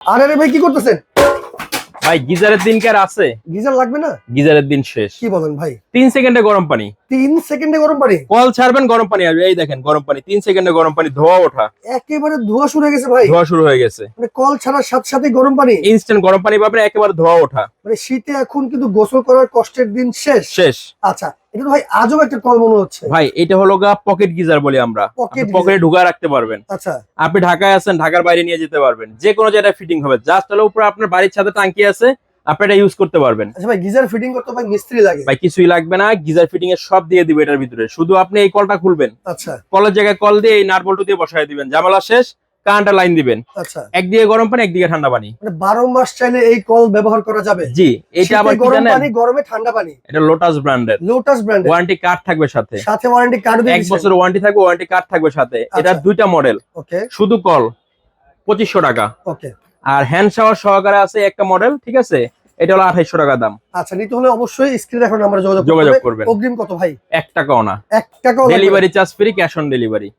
আরে ভাই কি করতেছেন? ভাই গিজারের দিন কি আর আছে? গিজার লাগবে না? গিজারের দিন শেষ। কি বলেন ভাই? 3 সেকেন্ডে গরম পানি। 3 সেকেন্ডে গরম পানি? কল ছাড়বেন গরম পানি আসবে। এই দেখেন গরম পানি 3 সেকেন্ডে গরম পানি ধোয়া ওঠা। একেবারে ধোয়া শুরু হয়ে গেছে ভাই। ধোয়া শুরু হয়ে গেছে। মানে কল ছাড়ার সাথে সাথে গরম পানি। ইনস্ট্যান্ট গরম পানি পাবেন, একেবারে ধোয়া ওঠা। মানে শীতে এখন কিন্তু গোসল করার কষ্টের দিন শেষ। শেষ। আচ্ছা, এটা তো ভাই আজব একটা কল মনে হচ্ছে। ভাই এটা হলো পকেট গিজার বলি আমরা। পকেটে ঢুকায় রাখতে পারবেন। আচ্ছা, আপনি ঢাকায় আছেন, ঢাকার বাইরে নিয়ে যেতে পারবেন, যে কোনো জায়গায় ফিটিং হবে। জাস্ট হলো উপরে আপনার বাড়ির ছাদে টাঙ্কি আছে, আপনি এটা ইউজ করতে পারবেন। আচ্ছা ভাই, গিজার ফিটিং করতে ভাই মিস্ত্রি লাগে? ভাই কিছুই লাগবে না, গিজার ফিটিং এর সব দিয়ে দিবে এটার ভিতরে। শুধু আপনি এই কলটা খুলবেন, আচ্ছা কলের জায়গায় কল দিয়ে এই নাট বল্টু দিয়ে বসায় দিবেন, ঝামেলা শেষ। কারেন্টের লাইন দিবেন, আচ্ছা। একদিকে গরম পানি একদিকে ঠান্ডা পানি। মানে 12 মাস চাইলে এই কল ব্যবহার করা যাবে? জি, এটা আবার কি গরম জানেন? পানি, গরমে ঠান্ডা পানি। এটা লোটাস ব্র্যান্ডের। লোটাস ব্র্যান্ডের। ওয়ারেন্টি কার্ড থাকবে সাথে। সাথে ওয়ারেন্টি কার্ড দিয়ে 1 বছর ওয়ারেন্টি থাকবে, ওয়ারেন্টি কার্ড থাকবে সাথে। এটার দুইটা মডেল। ওকে শুধু কল 2500 টাকা। ওকে। আর হ্যান্ড শাওয়ার সহকারে আছে একটা মডেল, ঠিক আছে? এটা হলো 2800 টাকা দাম। আচ্ছা, নিতে হলে অবশ্যই স্ক্রিনে এখন আমরা যোগাযোগ করবেন। করবেন। অগ্রিম কত ভাই? 1 টাকাও না। 1 টাকাও লাগবে না? Delivery charge free, cash on delivery.